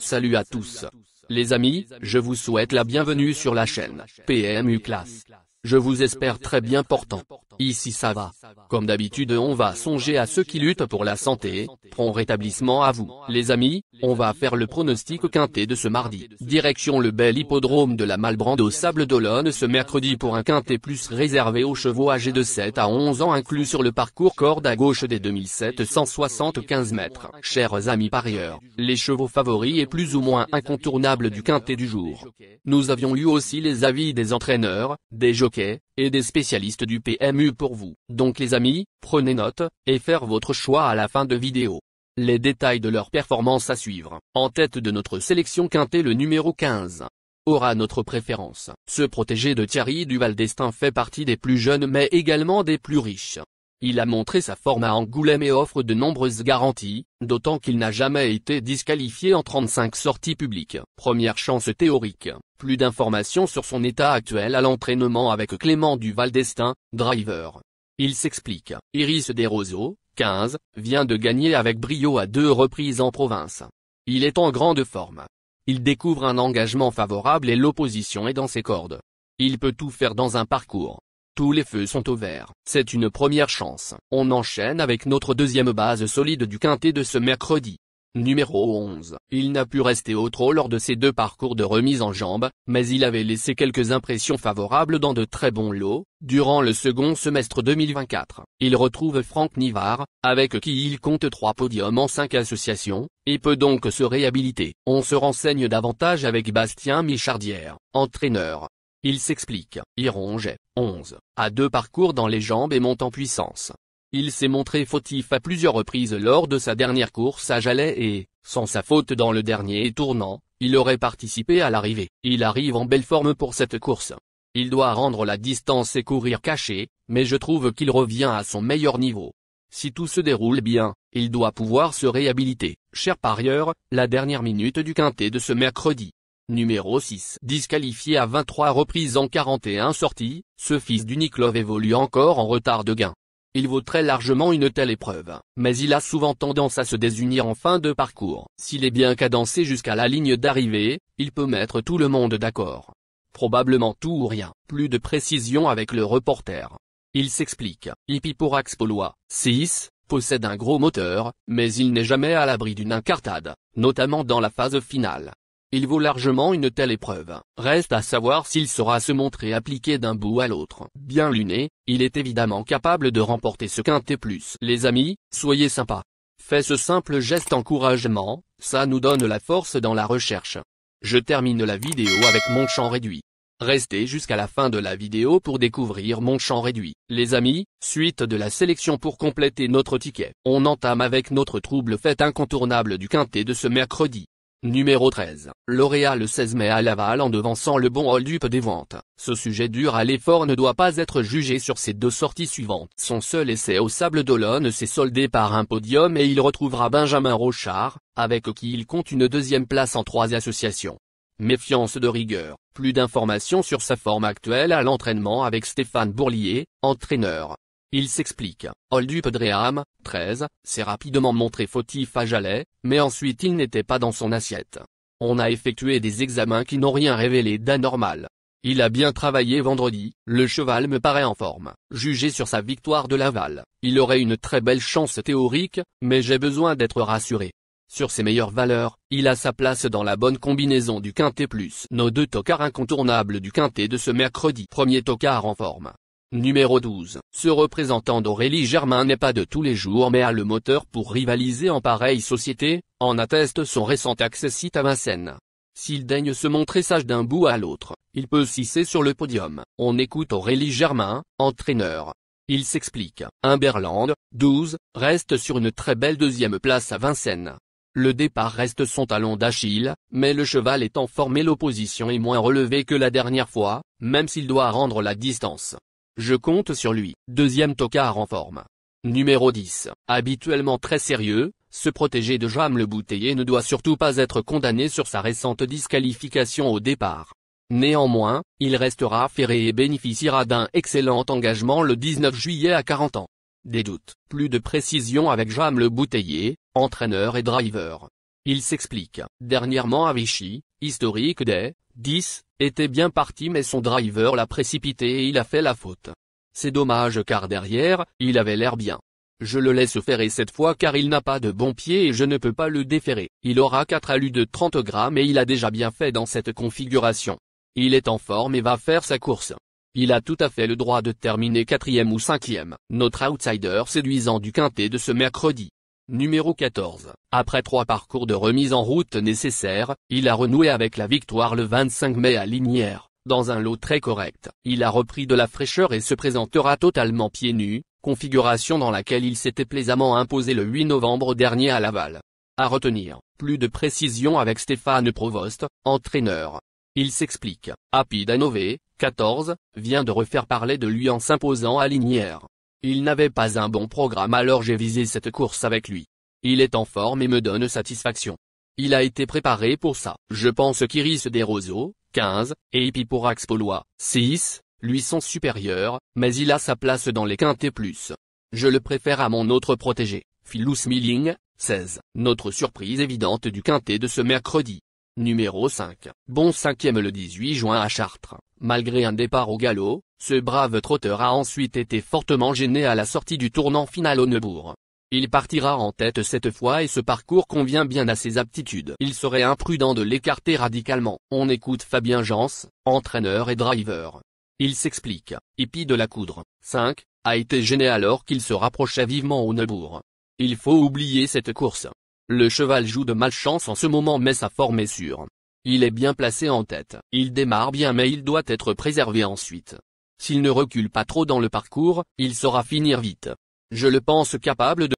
Salut à tous. Les amis, je vous souhaite la bienvenue sur la chaîne PMU Classe. Je vous espère très bien portant. Ici ça va. Comme d'habitude on va songer à ceux qui luttent pour la santé, prompt rétablissement à vous. Les amis, on va faire le pronostic quintet de ce mardi. Direction le bel hippodrome de la Malbrande au Sables d'Olonne ce mercredi pour un quintet plus réservé aux chevaux âgés de 7 à 11 ans inclus sur le parcours corde à gauche des 2775 mètres. Chers amis parieurs, les chevaux favoris et plus ou moins incontournables du quintet du jour. Nous avions lu aussi les avis des entraîneurs, des jockeys, et des spécialistes du PMU pour vous. Donc les amis, prenez note, et faire votre choix à la fin de vidéo. Les détails de leur performance à suivre. En tête de notre sélection quintet le numéro 15. Aura notre préférence. Ce protégé de Thierry Duval d'Estaing fait partie des plus jeunes mais également des plus riches. Il a montré sa forme à Angoulême et offre de nombreuses garanties, d'autant qu'il n'a jamais été disqualifié en 35 sorties publiques. Première chance théorique. Plus d'informations sur son état actuel à l'entraînement avec Clément Duval d'Estaing, driver. Il s'explique. Iris Desroseaux, 15, vient de gagner avec brio à 2 reprises en province. Il est en grande forme. Il découvre un engagement favorable et l'opposition est dans ses cordes. Il peut tout faire dans un parcours. Tous les feux sont au vert. C'est une première chance. On enchaîne avec notre deuxième base solide du quintet de ce mercredi. Numéro 11. Il n'a pu rester au trot lors de ses 2 parcours de remise en jambes, mais il avait laissé quelques impressions favorables dans de très bons lots, durant le second semestre 2024. Il retrouve Franck Nivard, avec qui il compte 3 podiums en 5 associations, et peut donc se réhabiliter. On se renseigne davantage avec Bastien Michardière, entraîneur. Il s'explique. Il rongeait, 11, à 2 parcours dans les jambes et monte en puissance. Il s'est montré fautif à plusieurs reprises lors de sa dernière course à Jalais et, sans sa faute dans le dernier tournant, il aurait participé à l'arrivée. Il arrive en belle forme pour cette course. Il doit rendre la distance et courir caché, mais je trouve qu'il revient à son meilleur niveau. Si tout se déroule bien, il doit pouvoir se réhabiliter. Chers parieurs, la dernière minute du quintet de ce mercredi. Numéro 6. Disqualifié à 23 reprises en 41 sorties, ce fils d'Uniklov évolue encore en retard de gain. Il vaut très largement une telle épreuve, mais il a souvent tendance à se désunir en fin de parcours. S'il est bien cadencé jusqu'à la ligne d'arrivée, il peut mettre tout le monde d'accord. Probablement tout ou rien. Plus de précision avec le reporter. Il s'explique. Hippiporax Polois, 6, possède un gros moteur, mais il n'est jamais à l'abri d'une incartade, notamment dans la phase finale. Il vaut largement une telle épreuve. Reste à savoir s'il saura se montrer appliqué d'un bout à l'autre. Bien luné, il est évidemment capable de remporter ce quintet plus. Les amis, soyez sympas. Faites ce simple geste encouragement, ça nous donne la force dans la recherche. Je termine la vidéo avec mon champ réduit. Restez jusqu'à la fin de la vidéo pour découvrir mon champ réduit. Les amis, suite de la sélection pour compléter notre ticket. On entame avec notre trouble fête incontournable du quintet de ce mercredi. Numéro 13. Lauréat le 16 mai à Laval en devançant le bon hold-up des ventes. Ce sujet dur à l'effort ne doit pas être jugé sur ses 2 sorties suivantes. Son seul essai au Sables d'Olonne s'est soldé par un podium et il retrouvera Benjamin Rochard, avec qui il compte une 2e place en 3 associations. Méfiance de rigueur. Plus d'informations sur sa forme actuelle à l'entraînement avec Stéphane Bourlier, entraîneur. Il s'explique. Hold-up Dreham, 13, s'est rapidement montré fautif à Jalais, mais ensuite il n'était pas dans son assiette. On a effectué des examens qui n'ont rien révélé d'anormal. Il a bien travaillé vendredi, le cheval me paraît en forme. Jugé sur sa victoire de Laval, il aurait une très belle chance théorique, mais j'ai besoin d'être rassuré. Sur ses meilleures valeurs, il a sa place dans la bonne combinaison du quintet plus. Nos 2 tocards incontournables du quintet de ce mercredi. Premier tocard en forme. Numéro 12. Ce représentant d'Aurélie Germain n'est pas de tous les jours mais a le moteur pour rivaliser en pareille société, en atteste son récent accessit à Vincennes. S'il daigne se montrer sage d'un bout à l'autre, il peut s'hisser sur le podium. On écoute Aurélie Germain, entraîneur. Il s'explique. Humberland, 12, reste sur une très belle 2e place à Vincennes. Le départ reste son talon d'Achille, mais le cheval est en forme et l'opposition est moins relevée que la dernière fois, même s'il doit rendre la distance. Je compte sur lui. 2e tocard en forme. Numéro 10. Habituellement très sérieux, ce protégé de Jam le Bouteiller ne doit surtout pas être condamné sur sa récente disqualification au départ. Néanmoins, il restera ferré et bénéficiera d'un excellent engagement le 19 juillet à 40 ans. Des doutes. Plus de précision avec Jam le Bouteiller, entraîneur et driver. Il s'explique. Dernièrement à Vichy, historique des 10, était bien parti mais son driver l'a précipité et il a fait la faute. C'est dommage car derrière, il avait l'air bien. Je le laisse ferrer cette fois car il n'a pas de bon pied et je ne peux pas le déferrer. Il aura 4 alus de 30 grammes et il a déjà bien fait dans cette configuration. Il est en forme et va faire sa course. Il a tout à fait le droit de terminer 4e ou 5e. Notre outsider séduisant du quintet de ce mercredi. Numéro 14. Après 3 parcours de remise en route nécessaires, il a renoué avec la victoire le 25 mai à Lignières. Dans un lot très correct, il a repris de la fraîcheur et se présentera totalement pieds nus, configuration dans laquelle il s'était plaisamment imposé le 8 novembre dernier à Laval. À retenir, plus de précision avec Stéphane Provost, entraîneur. Il s'explique. Happy Danové, 14, vient de refaire parler de lui en s'imposant à Lignières. Il n'avait pas un bon programme alors j'ai visé cette course avec lui. Il est en forme et me donne satisfaction. Il a été préparé pour ça. Je pense qu'Iris Desroseaux, 15, et Epiporax Polois, 6, lui sont supérieurs, mais il a sa place dans les quintets plus. Je le préfère à mon autre protégé, Philous Milling, 16. Notre surprise évidente du quintet de ce mercredi. Numéro 5. Bon 5e le 18 juin à Chartres. Malgré un départ au galop, ce brave trotteur a ensuite été fortement gêné à la sortie du tournant final au Neubourg. Il partira en tête cette fois et ce parcours convient bien à ses aptitudes. Il serait imprudent de l'écarter radicalement. On écoute Fabien Jans, entraîneur et driver. Il s'explique. Hippie de la Coudre, 5, a été gêné alors qu'il se rapprochait vivement au Neubourg. Il faut oublier cette course. Le cheval joue de malchance en ce moment mais sa forme est sûre. Il est bien placé en tête. Il démarre bien mais il doit être préservé ensuite. S'il ne recule pas trop dans le parcours, il saura finir vite. Je le pense capable de...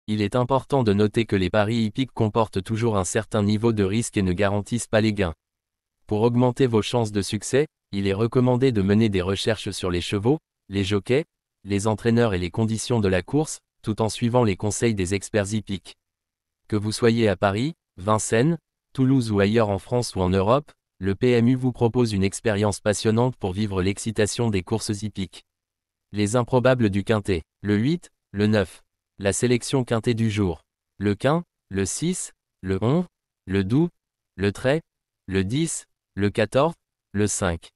Il est important de noter que les paris hippiques comportent toujours un certain niveau de risque et ne garantissent pas les gains. Pour augmenter vos chances de succès, il est recommandé de mener des recherches sur les chevaux, les jockeys, les entraîneurs et les conditions de la course, tout en suivant les conseils des experts hippiques. Que vous soyez à Paris, Vincennes, Toulouse ou ailleurs en France ou en Europe, le PMU vous propose une expérience passionnante pour vivre l'excitation des courses hippiques. Les improbables du quintet, le 8, le 9. La sélection quintet du jour. Le quin, le 6, le 11, le doux, le trait, le 10, le 14, le 5.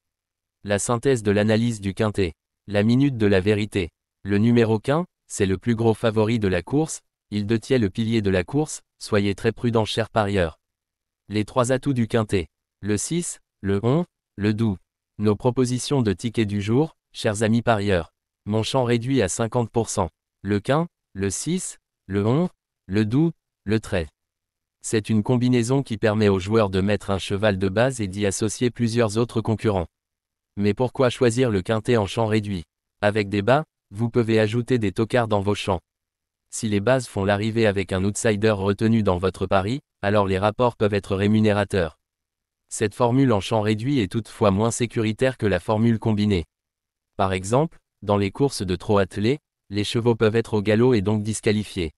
La synthèse de l'analyse du quintet. La minute de la vérité. Le numéro quin, c'est le plus gros favori de la course, il détient le pilier de la course, soyez très prudents chers parieurs. Les 3 atouts du quintet. Le 6, le 11, le doux. Nos propositions de tickets du jour, chers amis parieurs. Mon champ réduit à 50%. Le quin, le 6, le 11, le doux, le trait. C'est une combinaison qui permet aux joueurs de mettre un cheval de base et d'y associer plusieurs autres concurrents. Mais pourquoi choisir le quintet en champ réduit? Avec des bas, vous pouvez ajouter des tocards dans vos champs. Si les bases font l'arrivée avec un outsider retenu dans votre pari, alors les rapports peuvent être rémunérateurs. Cette formule en champ réduit est toutefois moins sécuritaire que la formule combinée. Par exemple, dans les courses de trot attelé, les chevaux peuvent être au galop et donc disqualifiés.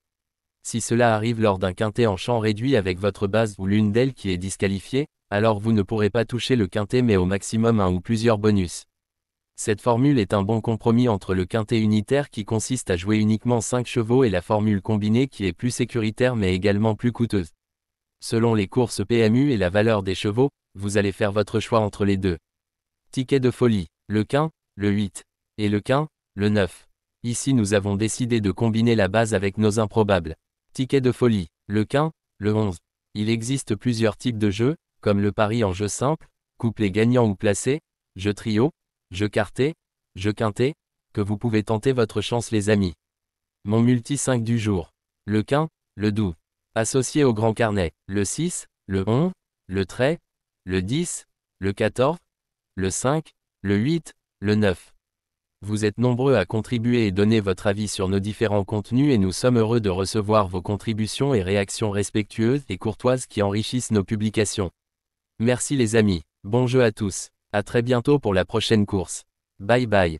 Si cela arrive lors d'un quintet en champ réduit avec votre base ou l'une d'elles qui est disqualifiée, alors vous ne pourrez pas toucher le quintet mais au maximum un ou plusieurs bonus. Cette formule est un bon compromis entre le quintet unitaire qui consiste à jouer uniquement 5 chevaux et la formule combinée qui est plus sécuritaire mais également plus coûteuse. Selon les courses PMU et la valeur des chevaux, vous allez faire votre choix entre les deux. Ticket de folie, le quin, le 8. Et le quin, le 9. Ici nous avons décidé de combiner la base avec nos improbables. Ticket de folie, le quin, le 11. Il existe plusieurs types de jeux, comme le pari en jeu simple, couplet gagnant ou placé, jeu trio, jeu quarté, jeu quintet, que vous pouvez tenter votre chance les amis. Mon multi 5 du jour. Le quin, le doux. Associé au grand carnet, le 6, le 11, le trait, le 10, le 14, le 5, le 8, le 9. Vous êtes nombreux à contribuer et donner votre avis sur nos différents contenus et nous sommes heureux de recevoir vos contributions et réactions respectueuses et courtoises qui enrichissent nos publications. Merci les amis, bon jeu à tous, à très bientôt pour la prochaine course. Bye bye.